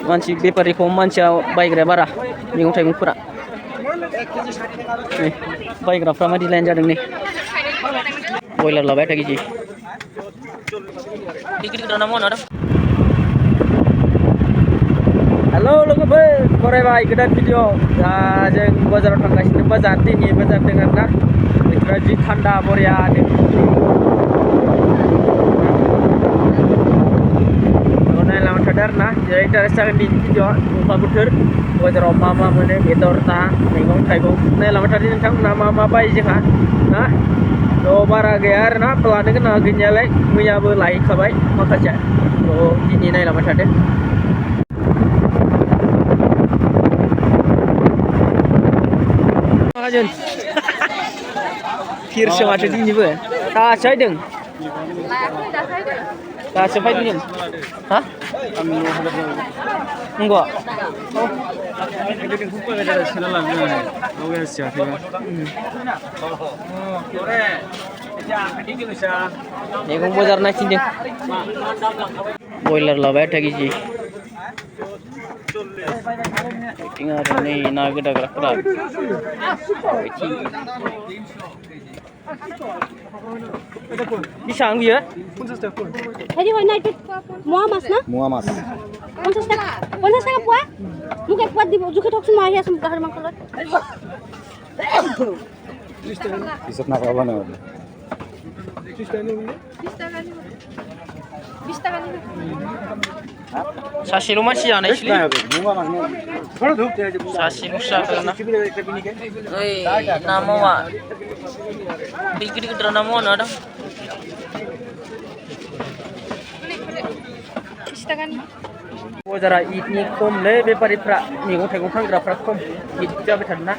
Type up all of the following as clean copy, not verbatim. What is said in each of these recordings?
मानसि बेफारि खम मानसिया बायग्राया बारा मैगं थाइगंफोरा नै बायग्राफ्रा मादि लाइन जादों नै बयलार लाबाय 8 केजि गिदिर ना mana Halo लोगोफोर बरायबाय गोदान भिडिअ दा जों बाजाराव थांगासिनो बाजार दिनै बाजार दङ आरोना बोथोरा जि थान्दा बरियानो नायलांबाय थादो आरोना जेरै इन्टारेस्ट जागोन दिनै भिडिअ अखा बोथोर बाजाराव मा मा मोनो बेदर ना मैगं थाइगं नायलांबाय थादो नोंथांमोना मा बायो जोंहा ना थ' बारा गैया आरोना लानो गोनां गैनायालाय मैयाबो लायखाबाय माखासे थ' दिनै नायलांबाय थादो माहाजोन फिरसो माथो दिनैबो दासो फैदों दासो फैदों जों हा नंगौ मैगं बाजार नायथिंदों बयलार लाबाय 8 केजि आरो नै ना गोदाग्राफोरा बेसेबां बियो 50 टाका हेरि হয় না এটা মোয়া মাছ না মোয়া মাছ 50 টাকা পোয়া মুকে এক পোয়া দিব জুকে ঠকছ মাই আসুন গাহর মাংস লয় 30 টাকা হিসাব না করবা না 30 টাকা নিবি 20 টাকা নিবি सासेल' मानसि जानायसलै सासेल' जागोन ओइ ना मावा गिदिर गिदिर ना मावा ना दं बाजारा इदनि खमलै बेफारिफ्रा मैगं थाइगं फानग्राफ्रा खम इद जाबाय थादोंना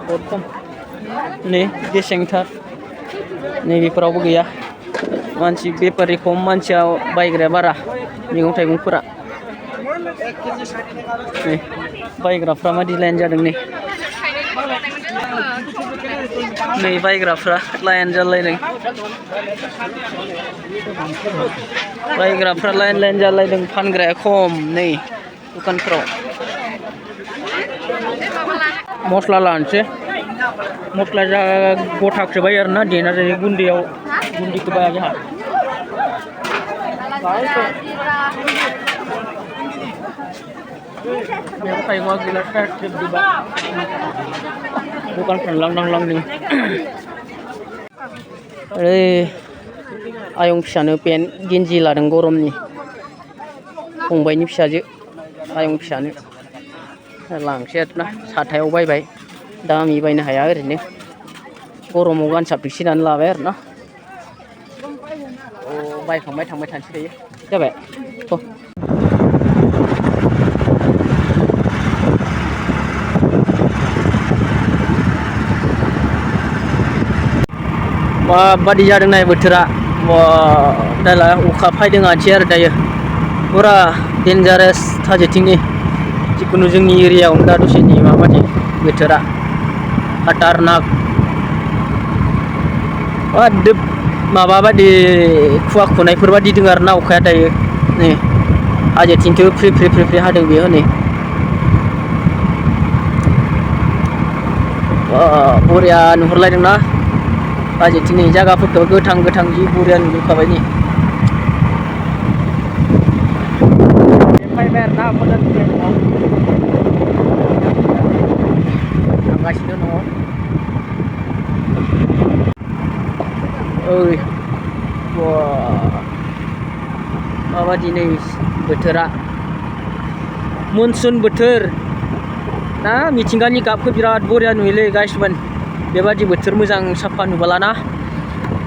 बहुद खम नै गेसेंथार नैबेफोरावबो गैया मानसि बेफारि खम मानसिया बायग्राया बारा मैगं थाइगंफोरा नै बायग्राफ्रा मादि लाइन जादों नै बायग्राफ्रा लाइन जालायदों बायग्राफ्रा लाइन जालायदों फानग्राया खम नै दुकानफोराव मस्ला लानोसै मस्ला जा गथाखौ बायो आरोना देना जायो गुन्दैखौ बाया जोंहा मैगं थाइगंआ गैला जोबजोब्बाय दखानफ्रा लांदां ओरै आयं फिसानो पेन्ट गेन्जि लादों गरमनि फंबायनि फिसाजो आयं फिसानो लांसै आरोना साथायाव बायबाय दामि बायनो हाया ओरैनो गरमाव गानसाबदोंसै होननानै लाबाय आरोना बायखांबाय थांबाय थानोसै दायो जाबाय माबादि जादों नाय बोथोरा दाला अखा फैदों आनोसै आरो दायो पुरा डेन्जारेस थाजेथिंनि जिखुनु जोंनि एरियायावनो दा दसेनि माबादि बोथोरा खतरनाक माबा बादि खुवा खुनायफोर बादि दं आरोना अखाया दायो नै हाजोथिंथ' फ्रि हादों बेयो नै बरिया नुहुरलायदोंना हाजोथिं नै जायगाफोरखौ गोथां जि बरिया नुजोबखाबाय नै फैबाय आरोना बाजारनिफ्राय न'आव थांगासिनो न'आव ओइ माबादि नै बोथोरा मनसुन बोथोर ना मिथिंगानि गाबखौ बिराद बरिया नुयोलै गाइसमोन बेबादि बोथोर मोजां साफा नुबालाना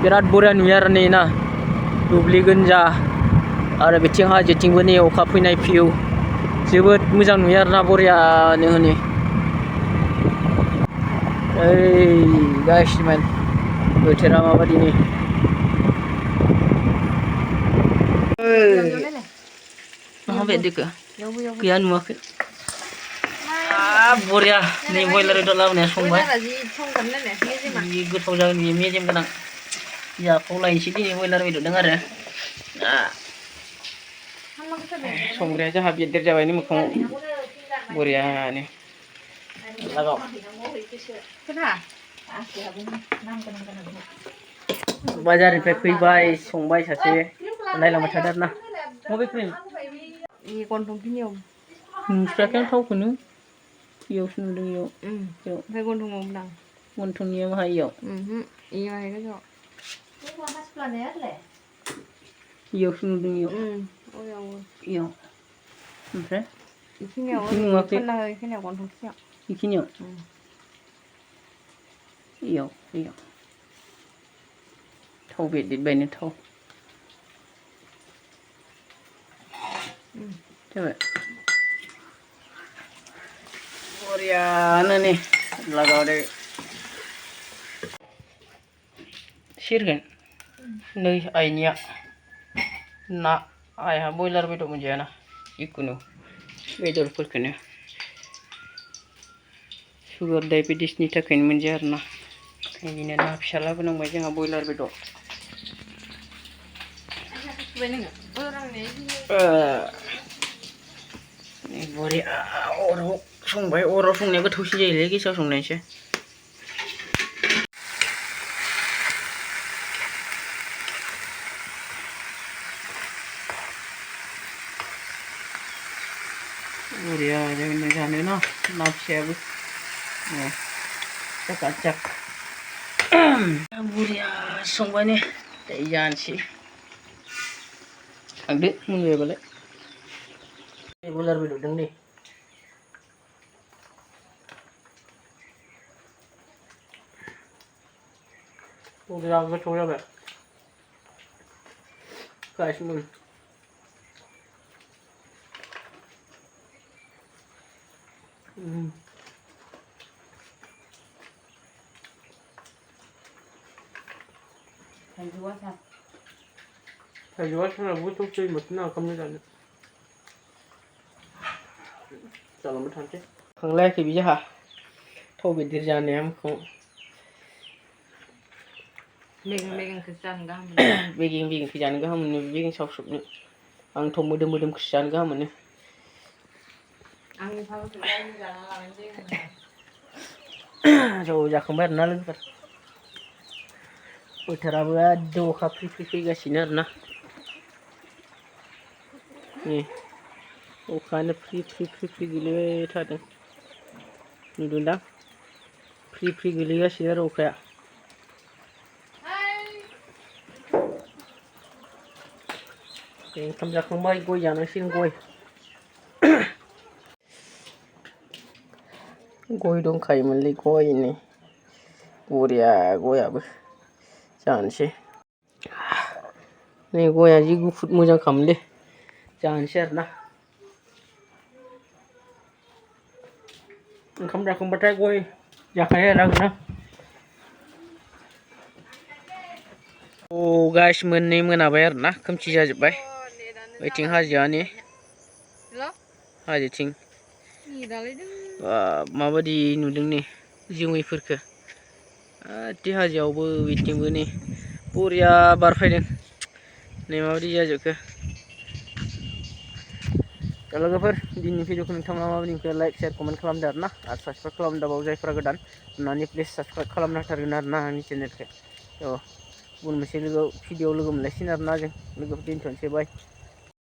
बिराद बरिया नुयो आरो नै ना दुब्लि गोनजा आरो बिथिं हाजोथिंबो नै अखा फैनाय भिउ जोबोद मोजां नुयो आरोना बरियानो नै ओइ गाइसमोन बोथोरा माबादि नै मा बेदखौ गैया नुवाखै बरिया नै बयलार बेदर लाबोनाया संबाय जि गोथाव जागोन बेयो मेजेम गोनां जाखाव लायनोसै दिनै बयलार बेदरदों आरो संग्राया जोंहा बेदेर जाबाय नि मोखाङाव बरियानो लागाव बाजारनिफ्राय फैबाय संबाय सासे नायलांबाय थादों आरोना मबे क्रिम 이 건동피니요. नुस्रायाखै थावखौनो इयावसो नुदों इयाव 왜 건동 없나? गन्थंनिया बाहाय इयाव 이거 해가지고. इयावसो नुदों इयाव इयाव ओमफ्राय 이키네요. नुवाखै 끝나요. 이키네요. 건동피요. 이खिनियाव इयाव इयाव थाव बेदेरबायनो थाव जाबाय बरियानो नै लागावदो सेरगोन नै आइनिया ना आइहा बयलार बेदर मोनजायाना जिखुनु बेदरफोरखौनो सुगार डायबेटिसनि थाखायनो मोनजाया आरोना ओंखायनो ना फिसा लाबोनांबाय जोंहा बयलार बेदर बरिया अराव संबाय अराव संनाया गोथावसिन जायोलै गेसाव संनायसो बरिया जागोन जानो ना ना फिसायाबो चकाचक बरिया संबाय ने दायो जानोसै थांदो मोनबायबालाय बयलार बेदरदों दे बरिया गोथाव जाबाय गासिबो थाइजौआ सानाबो गोथाव जायो माथो ना ओंखामजों जानो जालांबाय थानोसै खांलायाखै बि जोंहा थाव बेदेर जानाया मोखाङाव 매경매경खौ जानो गाहाम मोनो बेगेंखौ जानो गाहाम मोनो बेगें सावसुबनो आंथ' मोदोमखौसो जानो गाहाम मोनो आंनि भागखौ जानो जाना लानाय ज' जायो जाखांबाय आरोना लोगोफोर बोथोराबो एकदम अखा फ्रि फ्रि फैगासिनो आरोना नै अखायानो फ्रि फ्रि फ्रि फ्रि गोलैबाय थादों नुदोंदां फ्रि फ्रि गोलैगासिनो आरो अखाया ओंखाम जाखांबाय गय जानांसिगोन गय दंखायोमोनलै गयनि बरिया गयाबो जानोसै नै गया जि गुफुर मोजां खामोनलै जानोसै आरोना ओंखाम जाखांबाथाय गय जाखायो आरो आंना अ गाइस मोननै मोनाबाय आरोना खोमसि जाजोब्बाय बैथिं हाजोआनो हाजोथिं माबायदि नुदों नै जोमैफोरखो एखे हाजोआवबो बिथिंबो नै बरिया बार फैदों नै माबायदि जाजोबखो दा लोगोफोर दिनैनि भिडिअखौ नोंथांमोना माबायदि मोनखो लाइक शेयार कमेन्ट खालामदो आरोना आरो साबसक्राइब खालामदाबाव जायफोरा गोदान अननानै प्लिज साबसक्राइब खालामना होथारगोन आरोना आंनि चेनेलखौ गुबुन मोनसे भिडिअ लोगो मोनलायसिगोन आरोना जों लोगोफोर दोनथ'नोसै बाय